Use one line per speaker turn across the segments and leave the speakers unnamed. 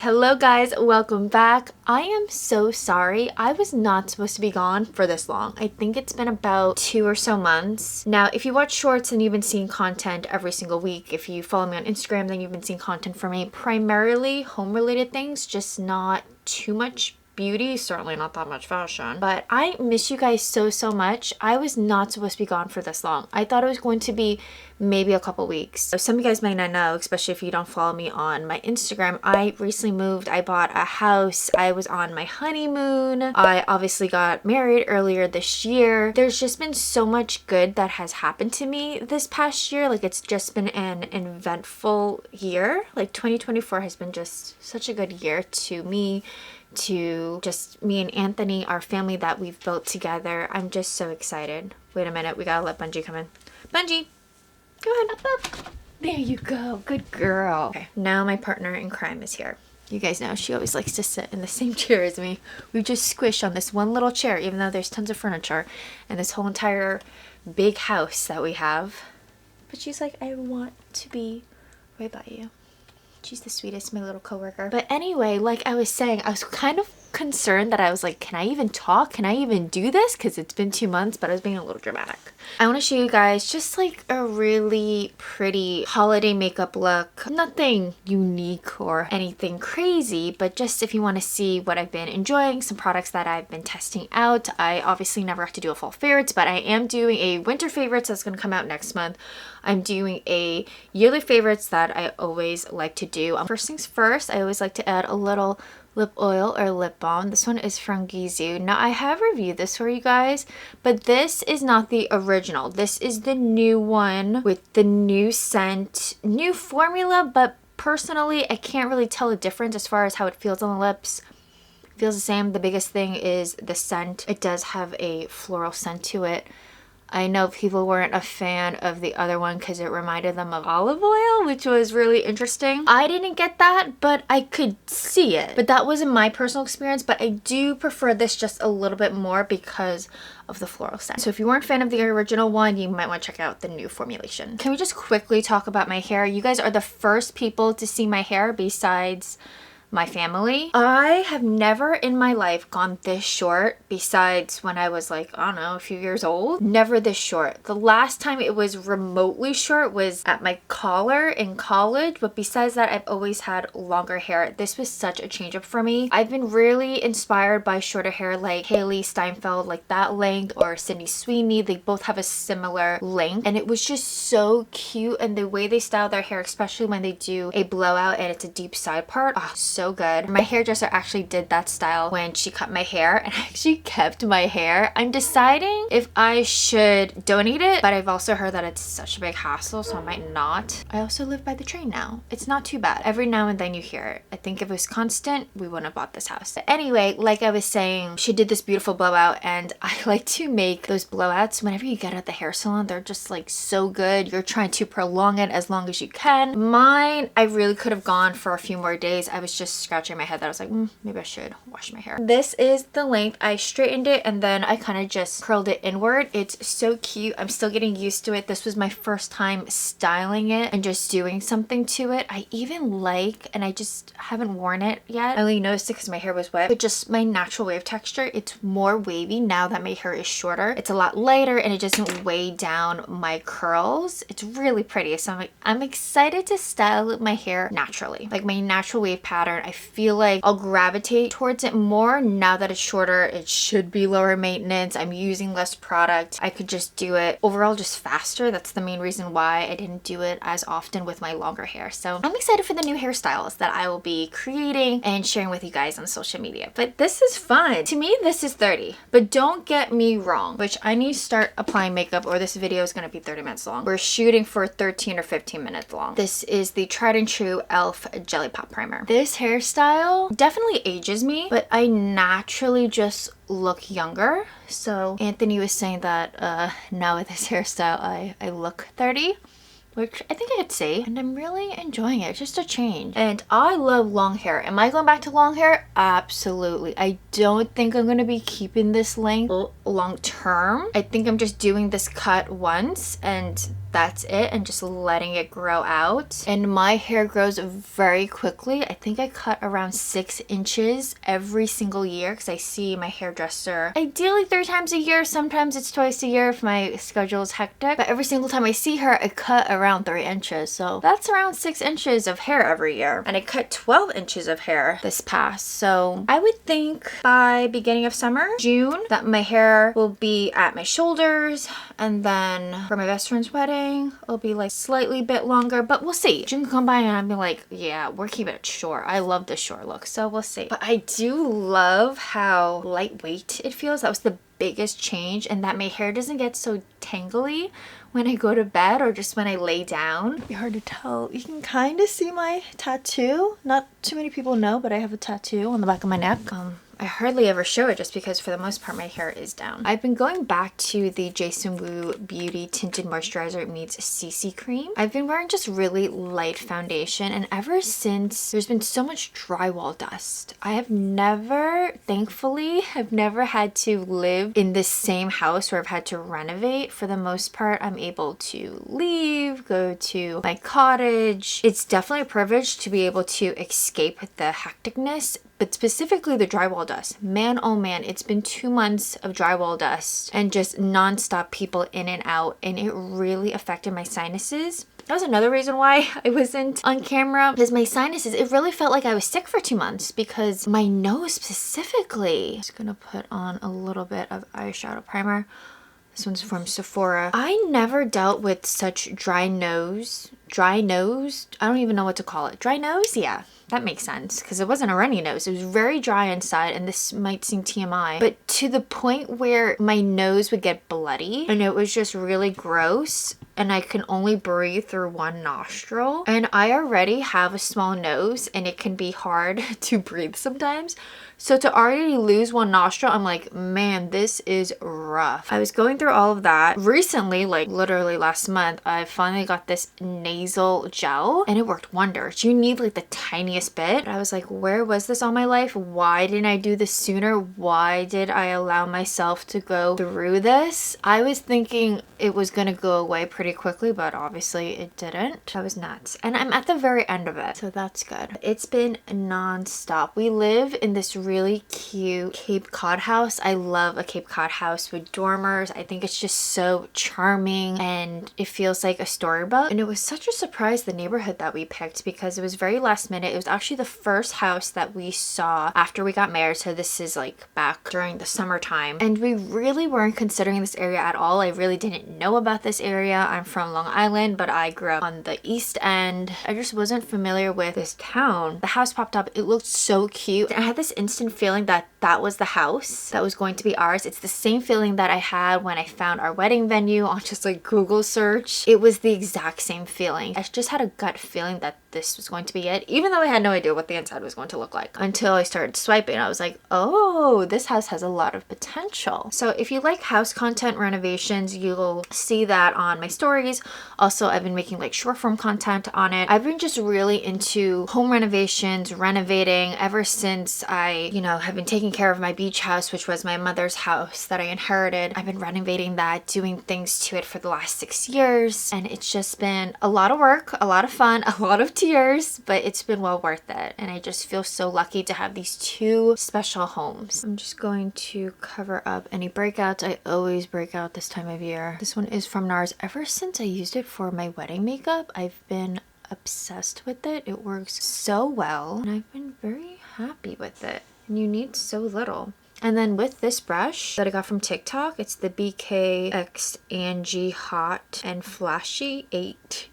Hello guys, welcome back. I am so sorry. I was not supposed to be gone for this long. I think it's been about 2 or so months. Now, if you watch shorts and you've been seeing content every single week, if you follow me on Instagram, then you've been seeing content from me. Primarily home-related things, just not too much beauty, certainly not that much fashion. But I miss you guys so much. I was not supposed to be gone for this long. I thought it was going to be maybe a couple weeks. So some of you guys might not know, especially if you don't follow me on my Instagram. I recently moved. I bought a house. I was on my honeymoon. I obviously got married earlier this year. There's just been so much good that has happened to me this past year. Like, it's just been an eventful year. Like 2024 has been just such a good year to me, to just me and Anthony, our family that we've built together. I'm just so excited. Wait a minute, we gotta let Bungie come in. Bungie, go ahead, up. There you go, good girl. Okay, now my partner in crime is here. You guys know she always likes to sit in the same chair as me. We just squish on this one little chair, even though there's tons of furniture and this whole entire big house that we have. But she's like, I want to be right by you. She's the sweetest, my little coworker. But anyway, like I was saying, I was kind of concerned that I was like, can I even talk? Can I even do this? Because it's been 2 months, but I was being a little dramatic. I want to show you guys just like a really pretty holiday makeup look. Nothing unique or anything crazy, but just if you want to see what I've been enjoying, some products that I've been testing out. I obviously never have to do a fall favorites, but I am doing a winter favorites that's going to come out next month. I'm doing a yearly favorites that I always like to do. First things first, I always like to add a little lip oil or lip balm. This one is from Gisou. Now, I have reviewed this for you guys, but this is not the original. This is the new one with the new scent, new formula, but personally, I can't really tell the difference as far as how it feels on the lips. It feels the same. The biggest thing is the scent. It does have a floral scent to it. I know people weren't a fan of the other one because it reminded them of olive oil, which was really interesting. I didn't get that, but I could see it. But that wasn't my personal experience, but I do prefer this just a little bit more because of the floral scent. So if you weren't a fan of the original one, you might want to check out the new formulation. Can we just quickly talk about my hair? You guys are the first people to see my hair besides my family. I have never in my life gone this short besides when I was like, I don't know, a few years old. Never this short. The last time it was remotely short was at my collar in college, but besides that, I've always had longer hair. This was such a change up for me. I've been really inspired by shorter hair like Haley Steinfeld, like that length, or Sydney Sweeney. They both have a similar length and it was just so cute, and the way they style their hair, especially when they do a blowout and it's a deep side part, oh, so good. My hairdresser actually did that style when she cut my hair, and I actually kept my hair. I'm deciding if I should donate it, but I've also heard that it's such a big hassle, so I might not. I also live by the train now. It's not too bad. Every now and then you hear it. I think if it was constant, we wouldn't have bought this house. But anyway, like I was saying, she did this beautiful blowout, and I like to make those blowouts whenever you get at the hair salon. They're just like so good. You're trying to prolong it as long as you can. Mine, I really could have gone for a few more days. I was just scratching my head that I was like, maybe I should wash my hair. This is the length. I straightened it and then I kind of just curled it inward. It's so cute. I'm still getting used to it. This was my first time styling it and just doing something to it. I even like, and I just haven't worn it yet. I only noticed it because my hair was wet, but just my natural wave texture. It's more wavy now that my hair is shorter. It's a lot lighter and it doesn't weigh down my curls. It's really pretty. So I'm excited to style my hair naturally. Like my natural wave pattern, I feel like I'll gravitate towards it more now that it's shorter. It should be lower maintenance. I'm using less product. I could just do it overall just faster. That's the main reason why I didn't do it as often with my longer hair. So I'm excited for the new hairstyles that I will be creating and sharing with you guys on social media. But this is fun. To me, this is 30. But don't get me wrong, which I need to start applying makeup or this video is going to be 30 minutes long. We're shooting for 13 or 15 minutes long. This is the tried and true e.l.f. Jelly Pop Primer. This hairstyle definitely ages me, but I naturally just look younger. So Anthony was saying that now with this hairstyle I look 30, which I think I could say, and I'm really enjoying it. It's just a change. And I love long hair. Am I going back to long hair? Absolutely. I don't think I'm going to be keeping this length long term. I think I'm just doing this cut once and that's it, and just letting it grow out. And my hair grows very quickly. I think I cut around 6 inches every single year because I see my hairdresser ideally 3 times a year. Sometimes it's twice a year if my schedule is hectic, but every single time I see her, I cut around 3 inches. So that's around 6 inches of hair every year. And I cut 12 inches of hair this past. So I would think by beginning of summer, June, that my hair will be at my shoulders. And then for my best friend's wedding, it'll be like slightly bit longer, but we'll see. June can come by and I'll be like, yeah, we're keeping it short. I love the short look, so we'll see. But I do love how lightweight it feels. That was the biggest change, and that my hair doesn't get so tangly when I go to bed or just when I lay down. It'd be hard to tell. You can kind of see my tattoo. Not too many people know, but I have a tattoo on the back of my neck. I hardly ever show it just because for the most part my hair is down. I've been going back to the Gisou Beauty Tinted Moisturizer meets CC Cream. I've been wearing just really light foundation, and ever since there's been so much drywall dust, I have never, thankfully, I've never had to live in the same house where I've had to renovate. For the most part, I'm able to leave, go to my cottage. It's definitely a privilege to be able to escape the hecticness, but specifically the drywall dust. Man, oh man, it's been 2 months of drywall dust and just non-stop people in and out, and it really affected my sinuses. That was another reason why I wasn't on camera, because my sinuses, it really felt like I was sick for 2 months because my nose specifically. I'm just gonna put on a little bit of eyeshadow primer. This one's from Sephora. I never dealt with such dry nose. I don't even know what to call it. Dry nose? Yeah. That makes sense because it wasn't a runny nose. It was very dry inside, and this might seem TMI, but to the point where my nose would get bloody and it was just really gross, and I can only breathe through one nostril. And I already have a small nose and it can be hard to breathe sometimes. So to already lose one nostril, I'm like, man, this is rough. I was going through all of that. Recently, like literally last month, I finally got this nasal gel and it worked wonders. You need like the tiniest bit. I was like, where was this all my life? Why didn't I do this sooner? Why did I allow myself to go through this? I was thinking it was gonna go away pretty quickly, but obviously it didn't. I was nuts. And I'm at the very end of it, so that's good. It's been non-stop. We live in this really cute Cape Cod house. I love a Cape Cod house with dormers. I think it's just so charming and it feels like a storybook. And it was such a surprise, the neighborhood that we picked, because it was very last minute. It was actually the first house that we saw after we got married, so this is like back during the summertime, and we really weren't considering this area at all. I really didn't know about this area. I'm from Long Island, but I grew up on the East End. I just wasn't familiar with this town. The house popped up. It looked so cute. I had this instant feeling that that was the house that was going to be ours. It's the same feeling that I had when I found our wedding venue on just like Google search. It was the exact same feeling. I just had a gut feeling that this was going to be it, even though I had no idea what the inside was going to look like until I started swiping. I was like, oh, this house has a lot of potential. So if you like house content renovations, you'll see that on my stories. Also, I've been making like short form content on it. I've been just really into home renovations, renovating ever since I, have been taking care of my beach house, which was my mother's house that I inherited. I've been renovating that, doing things to it for the last 6 years, and it's just been a lot of work, a lot of fun, a lot of tears, but it's been well worth it. And I just feel so lucky to have these 2 special homes. I'm just going to cover up any breakouts. I always break out this time of year. This one is from Nars. Ever since I used it for my wedding makeup, I've been obsessed with it. It works so well, and I've been very happy with it. And you need so little. And then with this brush that I got from TikTok, it's the BKX Angie Hot and Flashy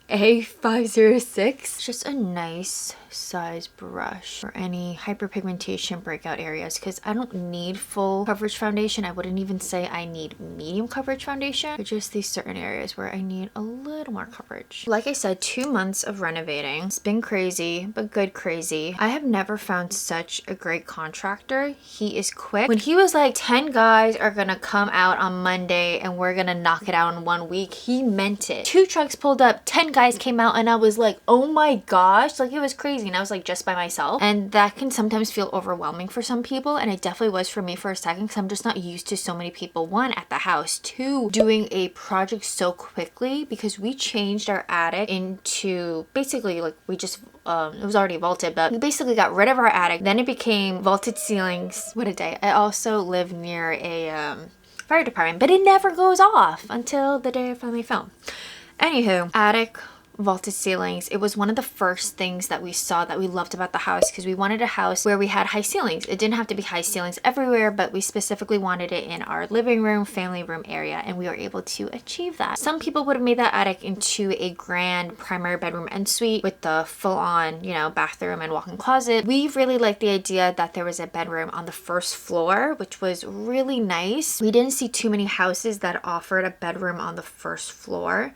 8A506. It's just a nice size brush for any hyperpigmentation breakout areas, because I don't need full coverage foundation. I wouldn't even say I need medium coverage foundation, but just these certain areas where I need a little more coverage. Like I said, 2 months of renovating. It's been crazy, but good crazy. I have never found such a great contractor. He is quick. When he was like 10 guys are gonna come out on Monday and we're gonna knock it out in 1 week, he meant it. 2 trucks pulled up, 10 guys came out, and I was like, oh my gosh, like it was crazy. and I was like just by myself, and that can sometimes feel overwhelming for some people, and it definitely was for me for a second because I'm just not used to so many people, one, at the house, two, doing a project so quickly, because we changed our attic into basically like we just it was already vaulted, but we basically got rid of our attic, then it became vaulted ceilings. What a day. I also live near a fire department, but it never goes off until the day I finally film. Anywho, attic, vaulted ceilings. It was one of the first things that we saw that we loved about the house, because we wanted a house where we had high ceilings. It didn't have to be high ceilings everywhere, but we specifically wanted it in our living room, family room area, and we were able to achieve that. Some people would have made that attic into a grand primary bedroom ensuite with the full-on, you know, bathroom and walk-in closet. We really liked the idea that there was a bedroom on the first floor, which was really nice. We didn't see too many houses that offered a bedroom on the first floor.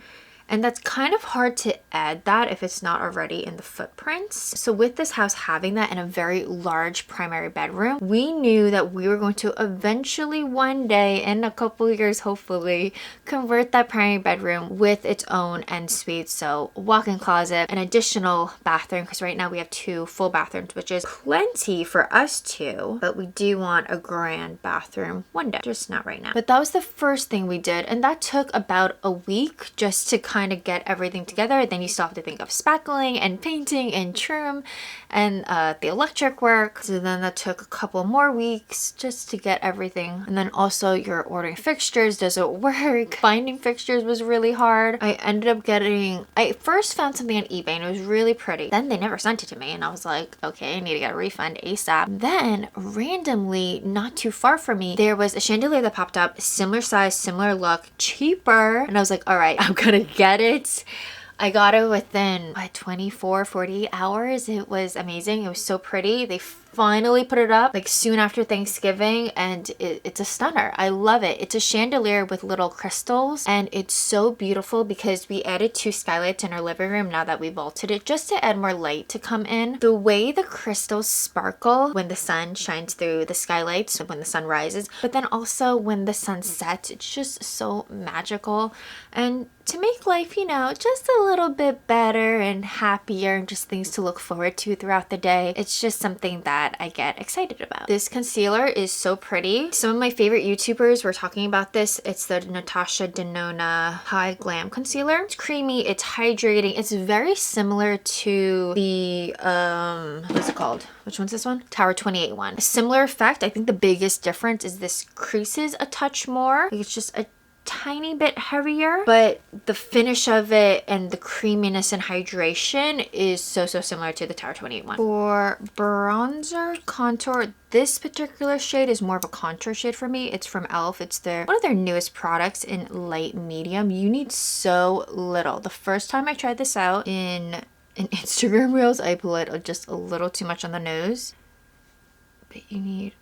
And that's kind of hard to add that if it's not already in the footprints. So with this house having that and a very large primary bedroom, we knew that we were going to eventually one day, in a couple years hopefully, convert that primary bedroom with its own ensuite. So walk-in closet, an additional bathroom, because right now we have 2 full bathrooms, which is plenty for us two, but we do want a grand bathroom one day, just not right now. But that was the first thing we did, and that took about a week just to kind of get everything together. Then you still have to think of spackling and painting and trim and the electric work. So then that took a couple more weeks just to get everything. And then also you're ordering fixtures. Does it work? Finding fixtures was really hard. I ended up I first found something on eBay and it was really pretty. Then they never sent it to me and I was like, okay, I need to get a refund ASAP. Then randomly, not too far from me, there was a chandelier that popped up, similar size, similar look, cheaper. And I was like, all right, I'm gonna get it. I got it within 24, 48 hours. It was amazing. It was so pretty. They finally put it up like soon after Thanksgiving, and it's a stunner. I love it. It's a chandelier with little crystals, and it's so beautiful because we added 2 skylights in our living room now that we vaulted it, just to add more light to come in. The way the crystals sparkle when the sun shines through the skylights, when the sun rises, but then also when the sun sets, it's just so magical. And to make life, you know, just a little bit better and happier, and just things to look forward to throughout the day, it's just something that I get excited about. This concealer is so pretty. Some of my favorite YouTubers were talking about this. It's the Natasha Hy-Glam concealer. It's creamy, it's hydrating, it's very similar to the what's it called? Which one's this one? Tower 28 one. A similar effect. I think the biggest difference is this creases a touch more. It's just a tiny bit heavier, but the finish of it and the creaminess and hydration is so similar to the Tower 28 one. For bronzer contour, this particular shade is more of a contour shade for me. It's from e.l.f. It's one of their newest products in light medium. You need so little. The first time I tried this out in Instagram Reels, I put just a little too much on the nose, but you need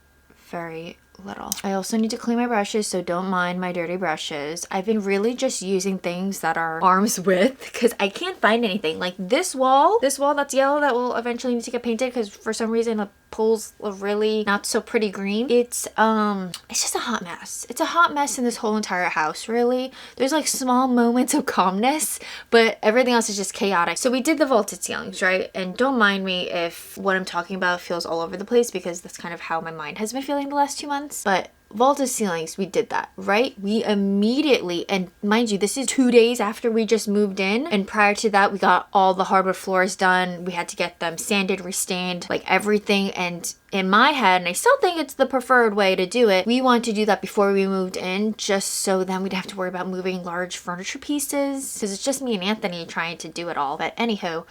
very little. I also need to clean my brushes, so don't mind my dirty brushes. I've been really just using things that are arm's width because I can't find anything. Like this wall that's yellow that will eventually need to get painted because for some reason it pulls a really not so pretty green. It's just a hot mess. It's a hot mess in this whole entire house, really. There's like small moments of calmness, but everything else is just chaotic. So we did the vaulted ceilings, right? And don't mind me if what I'm talking about feels all over the place because that's kind of how my mind has been feeling the last 2 months. But vaulted ceilings, we did that, right? We immediately, and mind you, this is 2 days after we just moved in, and prior to that we got all the hardwood floors done. We had to get them sanded, restained, like everything. And in my head, and I still think it's the preferred way to do it, we wanted to do that before we moved in, just so then we'd have to worry about moving large furniture pieces, because it's just me and Anthony trying to do it all. But anywho,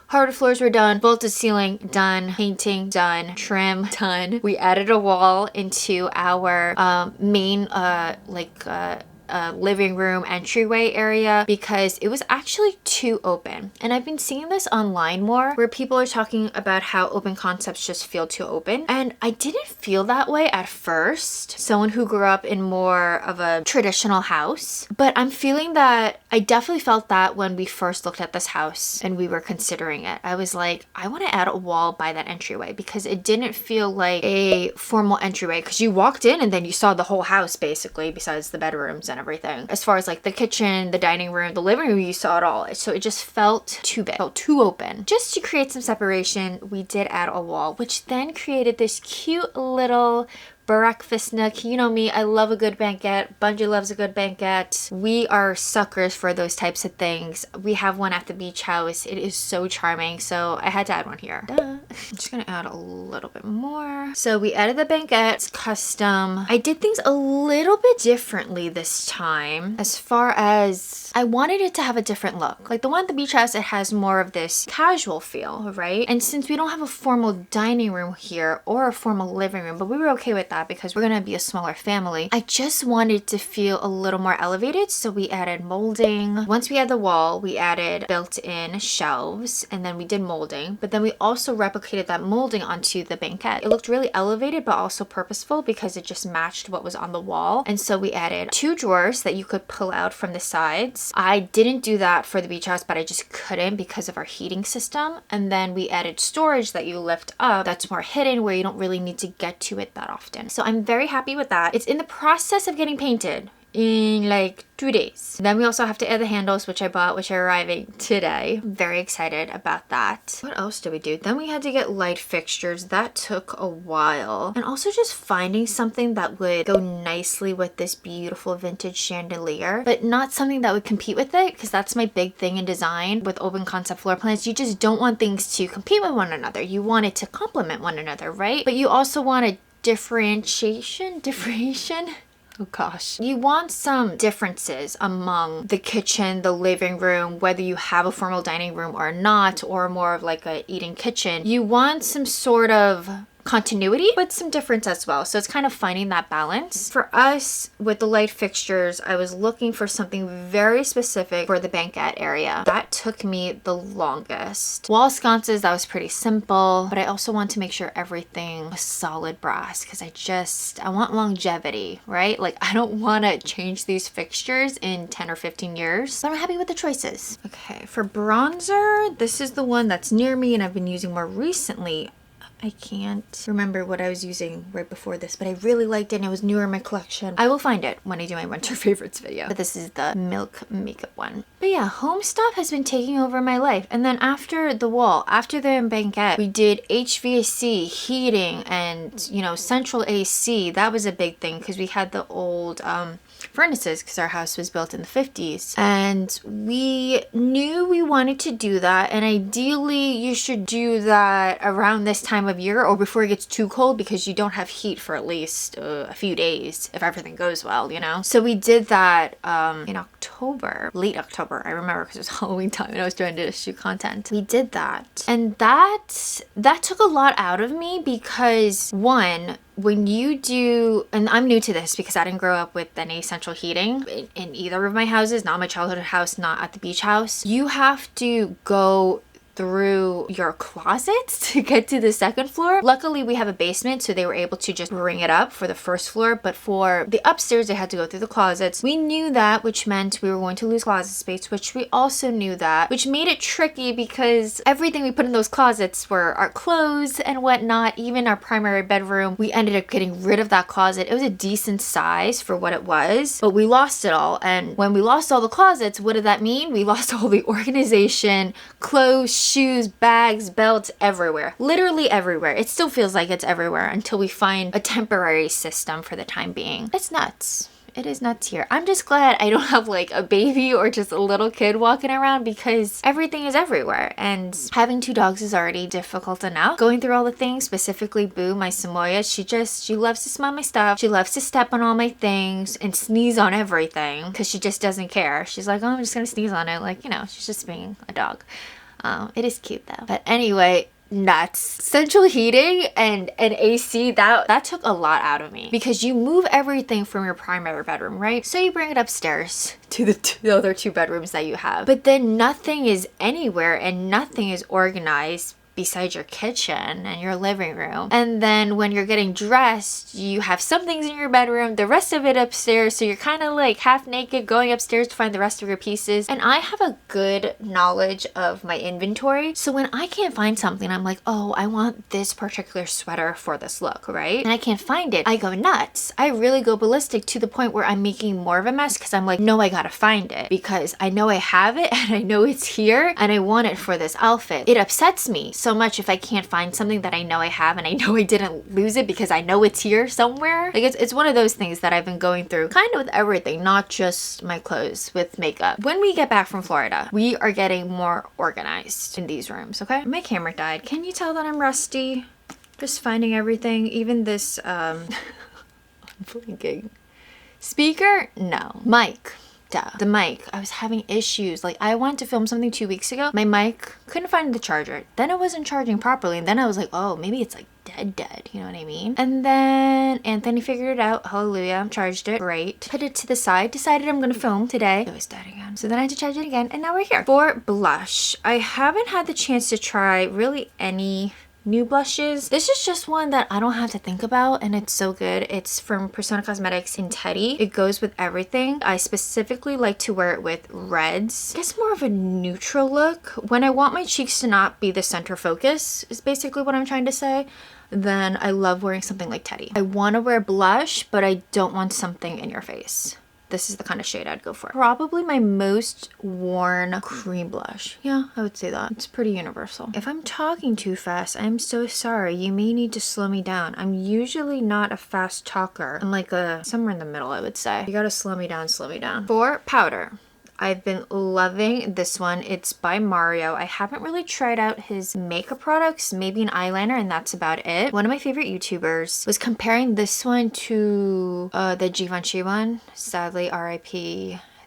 hardwood floors were done, vaulted ceiling done, painting done, trim done. We added a wall into our main living room entryway area because it was actually too open. And I've been seeing this online more where people are talking about how open concepts just feel too open. And I didn't feel that way at first, someone who grew up in more of a traditional house. But I'm feeling that I definitely felt that when we first looked at this house and we were considering it. I was like, I want to add a wall by that entryway because it didn't feel like a formal entryway because you walked in and then you saw the whole house basically besides the bedrooms and and everything. As far as like the kitchen, the dining room, the living room, you saw it all. So it just felt too big, felt too open. Just to create some separation, we did add a wall, which then created this cute little breakfast nook. You know me, I love a good banquette. Bungie loves a good banquette. We are suckers for those types of things. We have one at the beach house. It is so charming, so I had to add one here. Duh. I'm just gonna add a little bit more. So we added the banquette. It's custom. I did things a little bit differently this time, as far as I wanted it to have a different look. Like the one at the beach house, it has more of this casual feel, right? And since we don't have a formal dining room here or a formal living room, but we were okay with that because we're gonna be a smaller family, I just wanted to feel a little more elevated, so we added molding. Once we had the wall, we added built-in shelves, and then we did molding, but then we also replicated that molding onto the banquette. It looked really elevated but also purposeful because it just matched what was on the wall. And so we added 2 drawers that you could pull out from the sides. I didn't do that for the beach house, but I just couldn't because of our heating system. And then we added storage that you lift up that's more hidden, where you don't really need to get to it that often. So I'm very happy with that. It's in the process of getting painted in like 2 days. Then we also have to add the handles, which I bought, which are arriving today. I'm very excited about that. What else did we do? Then we had to get light fixtures. That took a while. And also just finding something that would go nicely with this beautiful vintage chandelier, but not something that would compete with it, because that's my big thing in design with open concept floor plans. You just don't want things to compete with one another. You want it to complement one another, right? But you also want a differentiation? Oh gosh. You want some differences among the kitchen, the living room, whether you have a formal dining room or not, or more of like a eating kitchen. You want some sort of continuity, but some difference as well. So it's kind of finding that balance. For us, with the light fixtures, I was looking for something very specific for the banquette area. That took me the longest. Wall sconces, that was pretty simple, but I also want to make sure everything was solid brass, because I want longevity, right? Like I don't want to change these fixtures in 10 or 15 years. So I'm happy with the choices. Okay, for bronzer, this is the one that's near me and I've been using more recently. I can't remember what I was using right before this, but I really liked it and it was newer in my collection. I will find it when I do my winter favorites video. But this is the Milk makeup one. But yeah, home stuff has been taking over my life. And then after the wall, after the banquette, we did HVAC, heating, and you know, central AC. That was a big thing because we had the old furnaces because our house was built in the 50s, and we knew we wanted to do that. And ideally you should do that around this time of year or before it gets too cold, because you don't have heat for at least a few days if everything goes well, you know. So we did that in October, late October, I remember, because it was Halloween time and I was trying to shoot content. We did that, and that took a lot out of me, because one, when you do, and I'm new to this because I didn't grow up with any central heating in either of my houses, not my childhood house, not at the beach house, you have to go through your closets to get to the second floor. Luckily we have a basement, so they were able to just bring it up for the first floor, but for the upstairs they had to go through the closets. We knew that, which meant we were going to lose closet space, which we also knew that, which made it tricky because everything we put in those closets were our clothes and whatnot. Even our primary bedroom, we ended up getting rid of that closet. It was a decent size for what it was, but we lost it all. And when we lost all the closets, what did that mean? We lost all the organization, clothes, shoes, bags, belts, everywhere. Literally everywhere. It still feels like it's everywhere until we find a temporary system for the time being. It's nuts. It is nuts here. I'm just glad I don't have like a baby or just a little kid walking around, because everything is everywhere. And having 2 dogs is already difficult enough. Going through all the things, specifically Boo, my Samoyed, she loves to smell my stuff. She loves to step on all my things and sneeze on everything because she just doesn't care. She's like, oh, I'm just gonna sneeze on it. Like, you know, she's just being a dog. It is cute though. But anyway, nuts. Central heating and AC, that took a lot out of me, because you move everything from your primary bedroom, right? So you bring it upstairs to the other 2 bedrooms that you have. But then nothing is anywhere and nothing is organized, beside your kitchen and your living room. And then when you're getting dressed, you have some things in your bedroom, the rest of it upstairs. So you're kind of like half naked going upstairs to find the rest of your pieces. And I have a good knowledge of my inventory. So when I can't find something, I'm like, oh, I want this particular sweater for this look, right? And I can't find it. I go nuts. I really go ballistic to the point where I'm making more of a mess because I'm like, no, I gotta find it because I know I have it and I know it's here and I want it for this outfit. It upsets me so much if I can't find something that I know I have and I know I didn't lose it because I know it's here somewhere. Like it's one of those things that I've been going through kind of with everything, not just my clothes, with makeup. When we get back from Florida, we are getting more organized in these rooms, okay? My camera died. Can you tell that I'm rusty? Just finding everything, even this, I'm blinking. Speaker? No. Mic. Duh. The mic. I was having issues. Like I wanted to film something 2 weeks ago. My mic couldn't find the charger. Then it wasn't charging properly. And then I was like, oh, maybe it's like dead. You know what I mean? And then Anthony figured it out. Hallelujah. Charged it. Great. Put it to the side. Decided I'm going to film today. It was dead again. So then I had to charge it again. And now we're here. For blush, I haven't had the chance to try really any new blushes. This is just one that I don't have to think about and it's so good. It's from Persona Cosmetics in Teddy. It goes with everything. I specifically like to wear it with reds. I guess more of a neutral look. When I want my cheeks to not be the center focus is basically what I'm trying to say. Then I love wearing something like Teddy. I want to wear blush, but I don't want something in your face. This is the kind of shade I'd go for. Probably my most worn cream blush. Yeah, I would say that. It's pretty universal. If I'm talking too fast, I'm so sorry. You may need to slow me down. I'm usually not a fast talker. I'm like somewhere in the middle, I would say. You gotta slow me down, slow me down. For powder, I've been loving this one. It's by Mario. I haven't really tried out his makeup products, maybe an eyeliner, and that's about it. One of my favorite YouTubers was comparing this one to the Givenchy one. Sadly, RIP,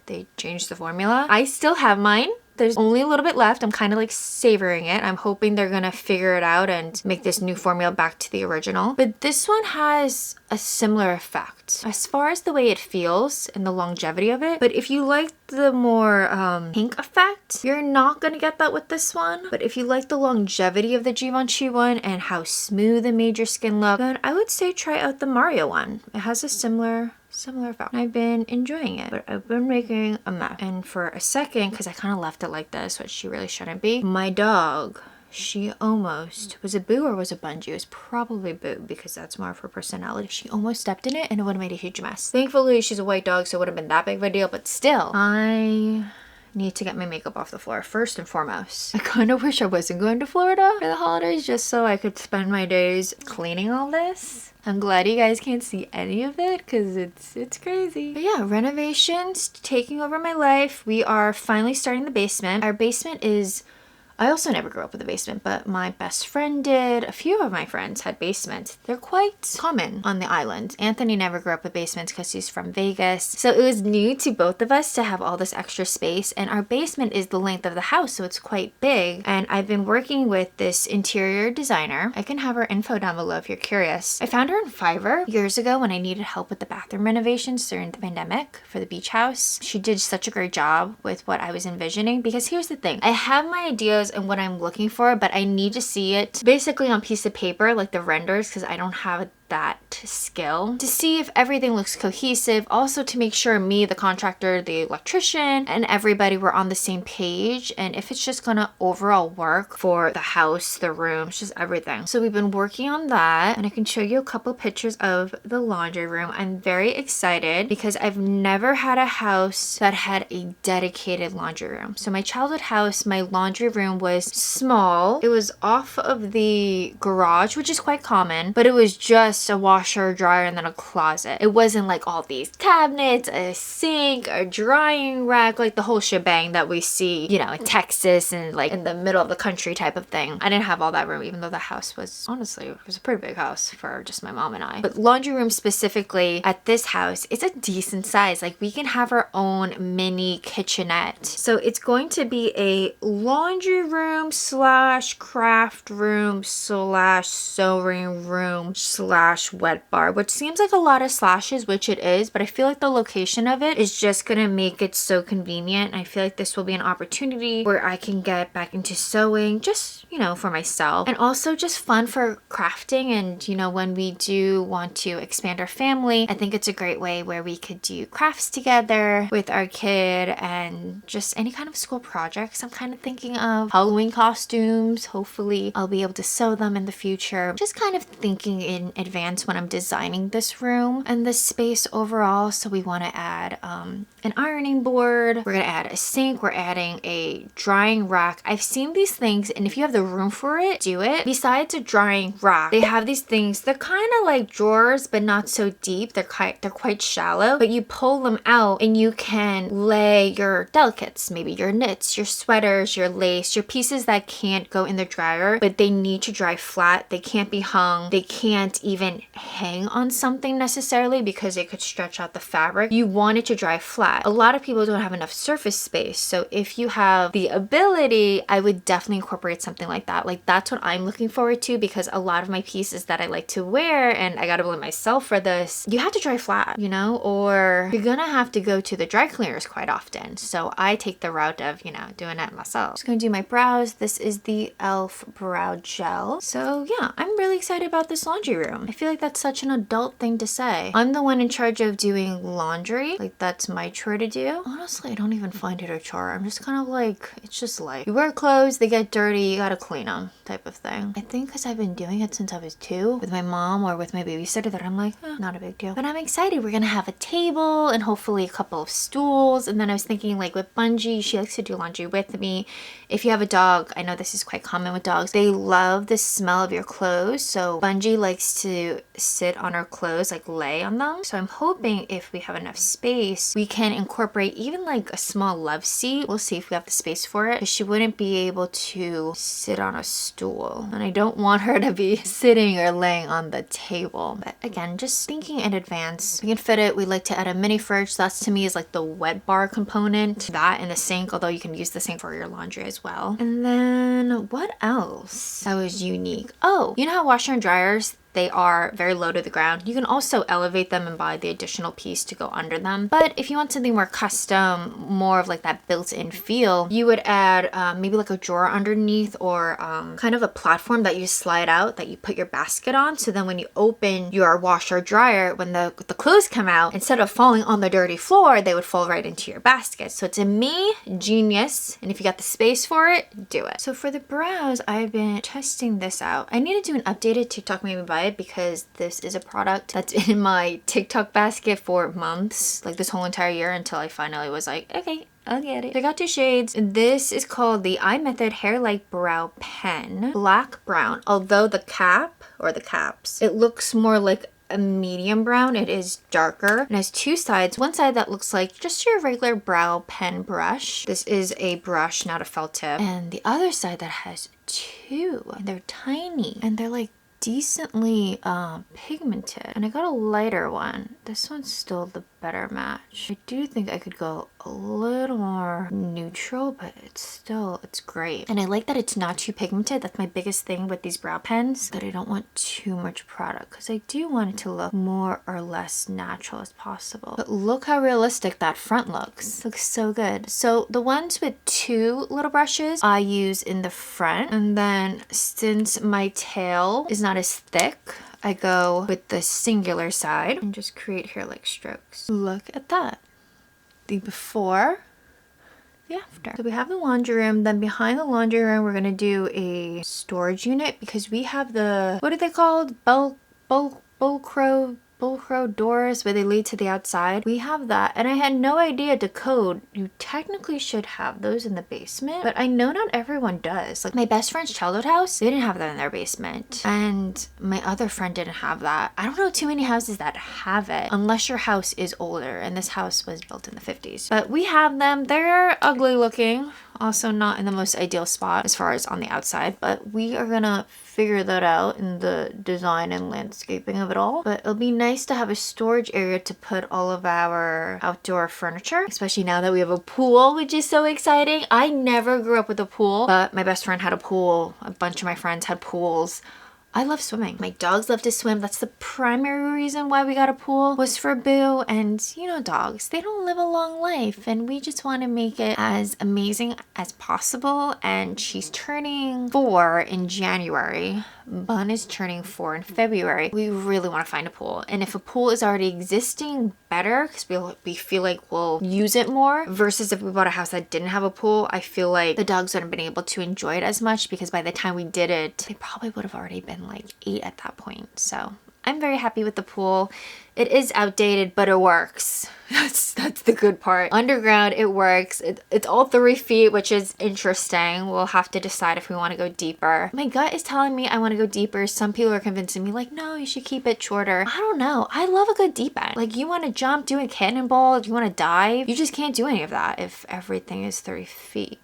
they changed the formula. I still have mine. There's only a little bit left. I'm kind of like savoring it. I'm hoping they're gonna figure it out and make this new formula back to the original. But this one has a similar effect as far as the way it feels and the longevity of it. But if you like the more pink effect, you're not gonna get that with this one. But if you like the longevity of the Givenchy one and how smooth it made your skin look, then I would say try out the Mario one. It has a similar effect. I've been enjoying it, but I've been making a mess. And for a second, because I kind of left it like this, which she really shouldn't be, my dog, she almost, was it Boo or was it Bungie? It was probably Boo because that's more of her personality. She almost stepped in it and it would have made a huge mess. Thankfully, she's a white dog, so it would have been that big of a deal, but still, I need to get my makeup off the floor first and foremost. I kind of wish I wasn't going to Florida for the holidays just so I could spend my days cleaning all this. I'm glad you guys can't see any of it because it's crazy. But yeah, renovations taking over my life. We are finally starting the basement. Our basement is, I also never grew up with a basement, but my best friend did. A few of my friends had basements. They're quite common on the island. Anthony never grew up with basements because he's from Vegas. So it was new to both of us to have all this extra space. And our basement is the length of the house, so it's quite big. And I've been working with this interior designer. I can have her info down below if you're curious. I found her on Fiverr years ago when I needed help with the bathroom renovations during the pandemic for the beach house. She did such a great job with what I was envisioning because here's the thing. I have my ideas and what I'm looking for, but I need to see it basically on piece of paper, like the renders, because I don't have that skill to see if everything looks cohesive. Also to make sure me, the contractor, the electrician, and everybody were on the same page, and if it's just gonna overall work for the house, the rooms, just everything. So we've been working on that, and I can show you a couple pictures of the laundry room. I'm very excited because I've never had a house that had a dedicated laundry room. So my childhood house, my laundry room was small. It was off of the garage, which is quite common, but it was just a washer, dryer, and then a closet. It wasn't like all these cabinets, a sink, a drying rack, like the whole shebang that we see, you know, in Texas and like in the middle of the country type of thing. I didn't have all that room, even though the house was, honestly, it was a pretty big house for just my mom and I. But laundry room specifically at this house, it's a decent size. Like we can have our own mini kitchenette. So it's going to be a laundry room slash craft room slash sewing room slash slash wet bar, which seems like a lot of slashes, which it is, but I feel like the location of it is just gonna make it so convenient. I feel like this will be an opportunity where I can get back into sewing, just, you know, for myself, and also just fun for crafting. And, you know, when we do want to expand our family, I think it's a great way where we could do crafts together with our kid and just any kind of school projects. I'm kind of thinking of Halloween costumes. Hopefully I'll be able to sew them in the future. Just kind of thinking in advance when I'm designing this room and this space overall. So we want to add an ironing board. We're gonna add a sink. We're adding a drying rack. I've seen these things, and if you have the room for it, do it. Besides a drying rack, they have these things. They're kind of like drawers, but not so deep. They're quite shallow, but you pull them out and you can lay your delicates, maybe your knits, your sweaters, your lace, your pieces that can't go in the dryer, but they need to dry flat. They can't be hung. They can't even hang on something necessarily because it could stretch out the fabric. You want it to dry flat. A lot of people don't have enough surface space, so if you have the ability, I would definitely incorporate something like that. Like, that's what I'm looking forward to, because a lot of my pieces that I like to wear, and I gotta blame myself for this, you have to dry flat, you know, or you're gonna have to go to the dry cleaners quite often. So I take the route of, you know, doing it myself. Just gonna do my brows. This is the e.l.f. brow gel. So yeah, I'm really excited about this laundry room. I feel like that's such an adult thing to say. I'm the one in charge of doing laundry. Like, that's my chore to do. Honestly, I don't even find it a chore. I'm just kind of like, it's just like, you wear clothes, they get dirty, you gotta clean them type of thing. I think because I've been doing it since I was 2 with my mom or with my babysitter, that I'm like, not a big deal. But I'm excited. We're gonna have a table and hopefully a couple of stools. And then I was thinking, like, with Bungie, she likes to do laundry with me. If you have a dog, I know this is quite common with dogs, they love the smell of your clothes. So Bungie likes to sit on her clothes, like lay on them. So I'm hoping if we have enough space, we can incorporate even like a small love seat. We'll see if we have the space for it, because she wouldn't be able to sit on a stool, and I don't want her to be sitting or laying on the table. But again, just thinking in advance, we can fit it. We like to add a mini fridge. That's, to me, is like the wet bar component. That and the sink, although you can use the sink for your laundry as well. And then what else that was unique? Oh, you know how washer and dryers, they are very low to the ground. You can also elevate them and buy the additional piece to go under them. But if you want something more custom, more of like that built-in feel, you would add maybe like a drawer underneath, or kind of a platform that you slide out that you put your basket on. So then when you open your washer or dryer, when the clothes come out, instead of falling on the dirty floor, they would fall right into your basket. So to me, genius. And if you got the space for it, do it. So for the brows, I've been testing this out. I need to do an updated TikTok maybe by it, because this is a product that's in my TikTok basket for months, like this whole entire year, until I finally was like, okay, I'll get it. I got 2 shades. This is called the Eye Method Hair Light Brow Pen, black brown. Although the cap, or the caps, it looks more like a medium brown. It is darker and has 2 sides. One side that looks like just your regular brow pen brush. This is a brush, not a felt tip. And the other side that has 2, and they're tiny, and they're like decently pigmented. And I got a lighter one. This one's still the better match. I do think I could go a little more neutral, but it's great. And I like that it's not too pigmented. That's my biggest thing with these brow pens, that I don't want too much product, because I do want it to look more or less natural as possible. But look how realistic that front looks. Looks so good. So the ones with 2 little brushes I use in the front, and then since my tail is not as thick, I go with the singular side and just create hair-like strokes. Look at that. The before, the after. So we have the laundry room. Then behind the laundry room, we're going to do a storage unit, because we have the, what are they called? Bullcrow doors where they lead to the outside. We have that, and I had no idea to code. You technically should have those in the basement, but I know not everyone does. Like my best friend's childhood house, they didn't have that in their basement, and my other friend didn't have that. I don't know too many houses that have it, unless your house is older, and this house was built in the 50s. But we have them. They're ugly looking, also not in the most ideal spot as far as on the outside, but we are gonna figure that out in the design and landscaping of it all. But it'll be nice to have a storage area to put all of our outdoor furniture, especially now that we have a pool, which is so exciting. I never grew up with a pool, but my best friend had a pool. A bunch of my friends had pools. I love swimming. My dogs love to swim. That's the primary reason why we got a pool, was for Boo. And you know, dogs, they don't live a long life, and we just want to make it as amazing as possible. And she's turning 4 in January. Bun is turning 4 in February. We really want to find a pool. And if a pool is already existing, better, because we feel like we'll use it more, versus if we bought a house that didn't have a pool. I feel like the dogs wouldn't have been able to enjoy it as much, because by the time we did it, they probably would have already been like 8 at that point. So I'm very happy with the pool. It is outdated, but it works. That's the good part. Underground, it works. It's all 3 feet, which is interesting. We'll have to decide if we want to go deeper. My gut is telling me I want to go deeper. Some people are convincing me like, no, you should keep it shorter. I don't know. I love a good deep end. Like, you want to jump, do a cannonball, you want to dive. You just can't do any of that if everything is 3 feet.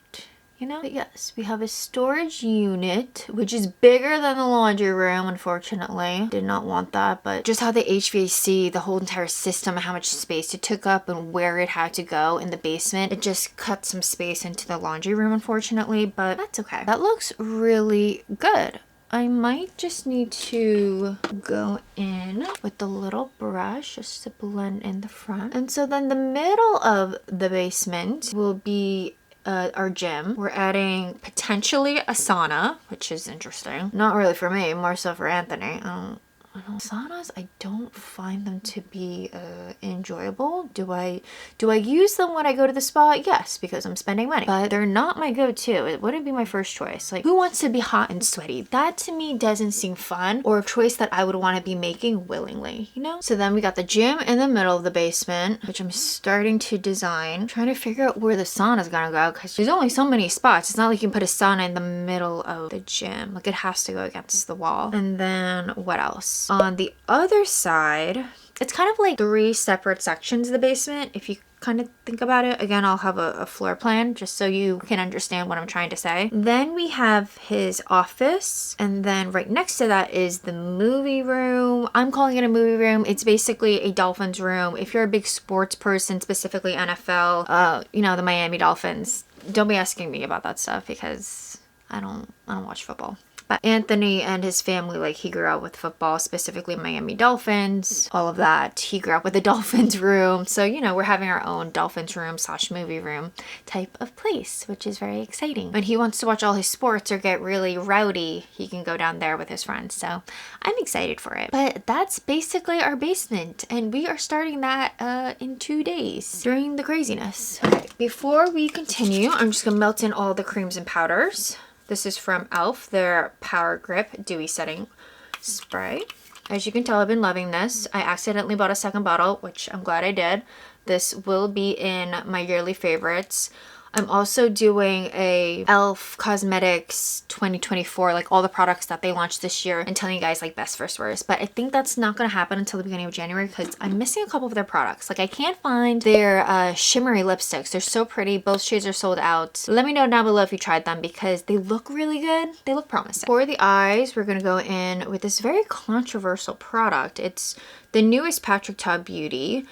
You know? But yes, we have a storage unit, which is bigger than the laundry room, unfortunately. Did not want that, but just how the HVAC, the whole entire system, how much space it took up and where it had to go in the basement, it just cut some space into the laundry room, unfortunately, but that's okay. That looks really good. I might just need to go in with the little brush just to blend in the front. And so then the middle of the basement will be our gym. We're adding potentially a sauna, which is interesting. Not really for me, more so for Anthony. Saunas, I don't find them to be enjoyable. Do I use them when I go to the spa? Yes, because I'm spending money, but they're not my go-to. It wouldn't be my first choice. Like, who wants to be hot and sweaty? That to me doesn't seem fun, or a choice that I would want to be making willingly, you know? So then we got the gym in the middle of the basement, which I'm starting to design. I'm trying to figure out where the sauna is gonna go, because there's only so many spots. It's not like you can put a sauna in the middle of the gym. Like, it has to go against the wall. And then what else? On the other side, it's kind of like 3 separate sections of the basement, if you kind of think about it. Again, I'll have a floor plan just so you can understand what I'm trying to say. Then we have his office, and then right next to that is the movie room. I'm calling it a movie room. It's basically a Dolphins room. If you're a big sports person, specifically NFL, you know, the Miami Dolphins, don't be asking me about that stuff, because I don't watch football. But Anthony and his family, like, he grew up with football, specifically Miami Dolphins, all of that. He grew up with the Dolphins room. So, you know, we're having our own Dolphins room / movie room type of place, which is very exciting. When he wants to watch all his sports or get really rowdy, he can go down there with his friends. So I'm excited for it. But that's basically our basement. And we are starting that in 2 days during the craziness. Okay, before we continue, I'm just gonna melt in all the creams and powders. This is from e.l.f, their Power Grip Dewy Setting Spray. As you can tell, I've been loving this. I accidentally bought a second bottle, which I'm glad I did. This will be in my yearly favorites. I'm also doing a e.l.f. Cosmetics 2024, like all the products that they launched this year, and telling you guys like best first worst. But I think that's not going to happen until the beginning of January, because I'm missing a couple of their products. Like, I can't find their shimmery lipsticks. They're so pretty. Both shades are sold out. Let me know down below if you tried them, because they look really good. They look promising. For the eyes, we're going to go in with this very controversial product. It's the newest Patrick Ta Beauty.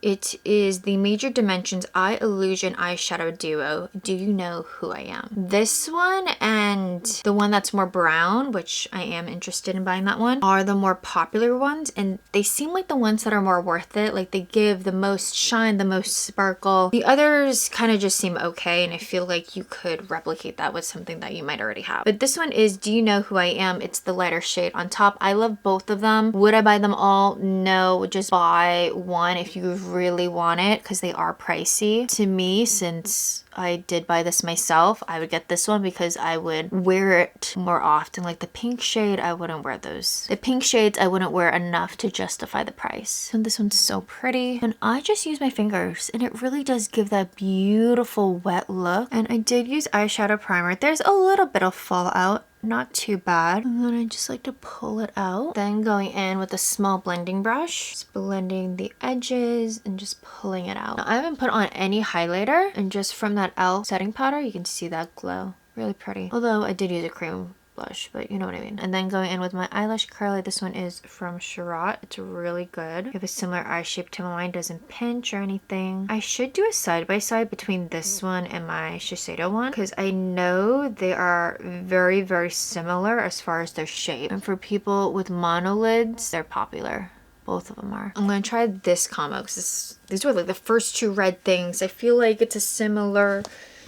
It is the Major Dimensions Eye Illusion Eyeshadow Duo, Do You Know Who I Am? This one and the one that's more brown, which I am interested in buying that one, are the more popular ones, and they seem like the ones that are more worth it. Like, they give the most shine, the most sparkle. The others kind of just seem okay, and I feel like you could replicate that with something that you might already have. But this one is Do You Know Who I Am? It's the lighter shade on top. I love both of them. Would I buy them all? No, just buy one if you really want it, because they are pricey. To me, since I did buy this myself, I would get this one because I would wear it more often. Like the pink shade, I wouldn't wear those. The pink shades, I wouldn't wear enough to justify the price. And this one's so pretty. And I just use my fingers, and it really does give that beautiful wet look. And I did use eyeshadow primer. There's a little bit of fallout. Not too bad. And then I just like to pull it out. Then going in with a small blending brush, just blending the edges and just pulling it out. Now, I haven't put on any highlighter, and just from that e.l.f. setting powder, you can see that glow. Really pretty. Although I did use a cream blush, but you know what I mean. And then going in with my eyelash curler, this one is from Sherrod. It's really good. You have a similar eye shape to mine, doesn't pinch or anything. I should do a side-by-side between this one and my Shiseido one because I know they are very, very similar as far as their shape. And for people with monolids, they're popular. Both of them are. I'm gonna try this Camo because these were like the first two red things. I feel like it's a similar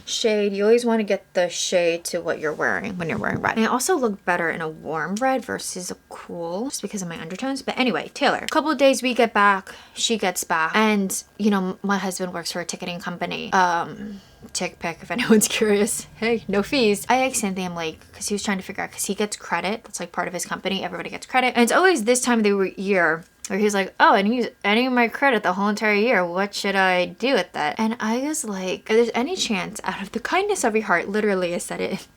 shade. You always want to get the shade to what you're wearing when you're wearing red. And I also look better in a warm red versus a cool, just because of my undertones. But anyway, Taylor, a couple of days we get back, she gets back, and you know, my husband works for a ticketing company. Tick pick if anyone's curious. Hey, no fees. I asked Cynthia, I'm like, because he was trying to figure out, because he gets credit. That's like part of his company. Everybody gets credit. And it's always this time of the year where he's like, oh, I didn't use any of my credit the whole entire year. What should I do with that? And I was like, if there's any chance, out of the kindness of your heart, literally I said it,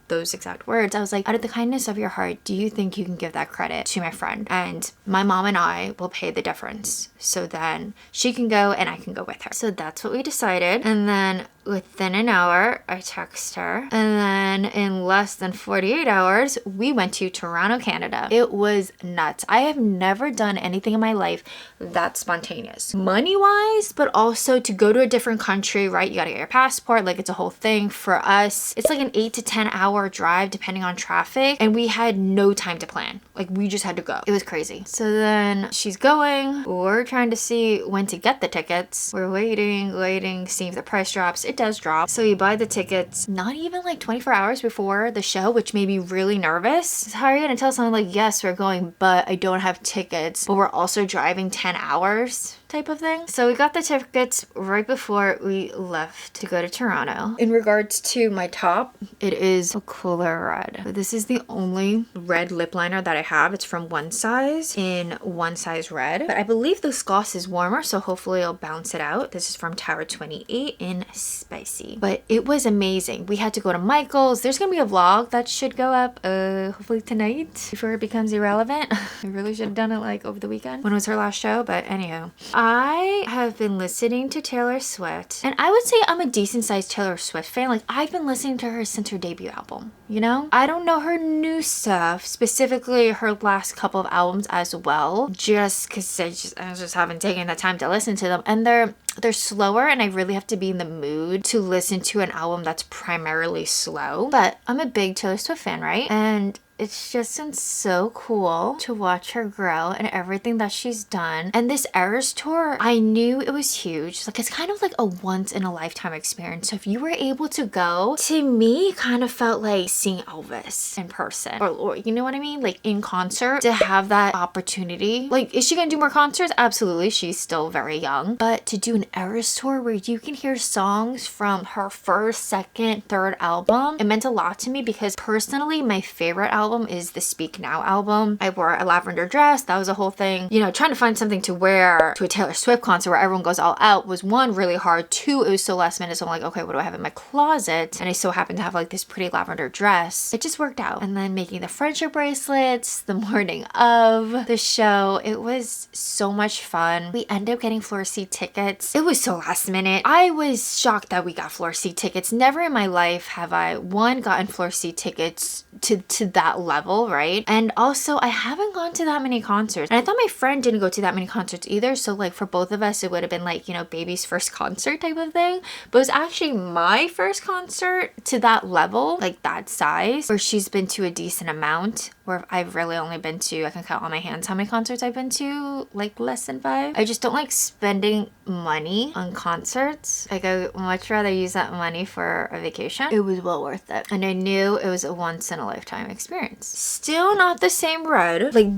those exact words. I was like, out of the kindness of your heart, do you think you can give that credit to my friend? And my mom and I will pay the difference. So then she can go and I can go with her. So that's what we decided. And then within an hour, I text her. And then in less than 48 hours, we went to Toronto, Canada. It was nuts. I have never done anything in my life that spontaneous. Money-wise, but also to go to a different country, right? You gotta get your passport. Like, it's a whole thing. For us, it's like an 8 to 10 hour drive depending on traffic. And we had no time to plan. Like, we just had to go. It was crazy. So then she's going. We're trying to see when to get the tickets. We're waiting, seeing if the price drops. It does drop. So you buy the tickets not even like 24 hours before the show, which made me really nervous. How are you gonna tell someone like, yes, we're going, but I don't have tickets, but we're also driving 10 hours? Type of thing. So we got the tickets right before we left to go to Toronto. In regards to my top, it is a cooler red. This is the only red lip liner that I have. It's from One Size in One Size Red. But I believe this gloss is warmer, so hopefully it'll bounce it out. This is from Tower 28 in Spicy. But it was amazing. We had to go to Michael's. There's gonna be a vlog that should go up hopefully tonight before it becomes irrelevant. I really should have done it like over the weekend when it was her last show, but anyhow. I have been listening to Taylor Swift, and I would say I'm a decent sized Taylor Swift fan. Like, I've been listening to her since her debut album, you know? I don't know her new stuff, specifically her last couple of albums as well, just because I just haven't taken the time to listen to them, and they're slower, and I really have to be in the mood to listen to an album that's primarily slow. But I'm a big Taylor Swift fan, right? And it's just been so cool to watch her grow and everything that she's done. And this Eras tour, I knew it was huge. Like, it's kind of like a once in a lifetime experience. So if you were able to go, to me, it kind of felt like seeing Elvis in person, or you know what I mean? Like in concert, to have that opportunity. Like, is she gonna do more concerts? Absolutely. She's still very young. But to do an Eras tour where you can hear songs from her first, second, third album, it meant a lot to me because personally, my favorite album is the Speak Now album. I wore a lavender dress. That was a whole thing. You know, trying to find something to wear to a Taylor Swift concert where everyone goes all out was, one, really hard. Two, it was so last minute. So I'm like, okay, what do I have in my closet? And I so happened to have like this pretty lavender dress. It just worked out. And then making the friendship bracelets the morning of the show. It was so much fun. We ended up getting floor seat tickets. It was so last minute. I was shocked that we got floor seat tickets. Never in my life have I, one, gotten floor seat tickets to that level, right? And also, I haven't gone to that many concerts. And I thought my friend didn't go to that many concerts either. So like for both of us, it would have been like, you know, baby's first concert type of thing. But it was actually my first concert to that level, like that size, where she's been to a decent amount, where I've really only been to, I can count on my hands how many concerts I've been to, like less than 5. I just don't like spending money on concerts. Like, I would much rather use that money for a vacation. It was well worth it. And I knew it was a once in a lifetime experience. Still not the same red. Like,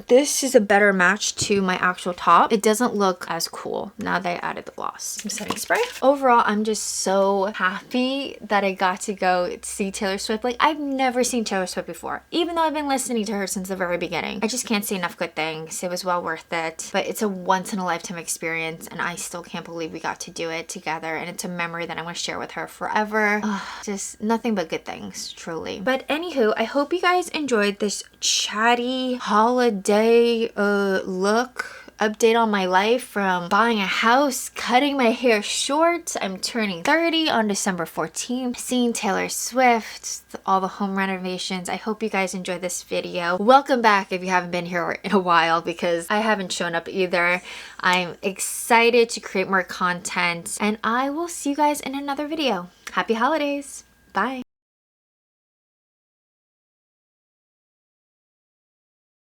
this is a better match to my actual top. It doesn't look as cool now that I added the gloss. Some setting spray. Overall, I'm just so happy that I got to go see Taylor Swift. Like, I've never seen Taylor Swift before, even though I've been listening to her since the very beginning. I just can't say enough good things. It was well worth it, but it's a once in a lifetime experience, and I still can't believe we got to do it together, and it's a memory that I'm going to share with her forever. Just nothing but good things, truly. But anywho, I hope you guys enjoyed this chatty holiday look update on my life from buying a house, cutting my hair short. I'm turning 30 on December 14th, seeing Taylor Swift, all the home renovations. I hope you guys enjoyed this video. Welcome back if you haven't been here in a while because I haven't shown up either. I'm excited to create more content and I will see you guys in another video. Happy holidays. Bye.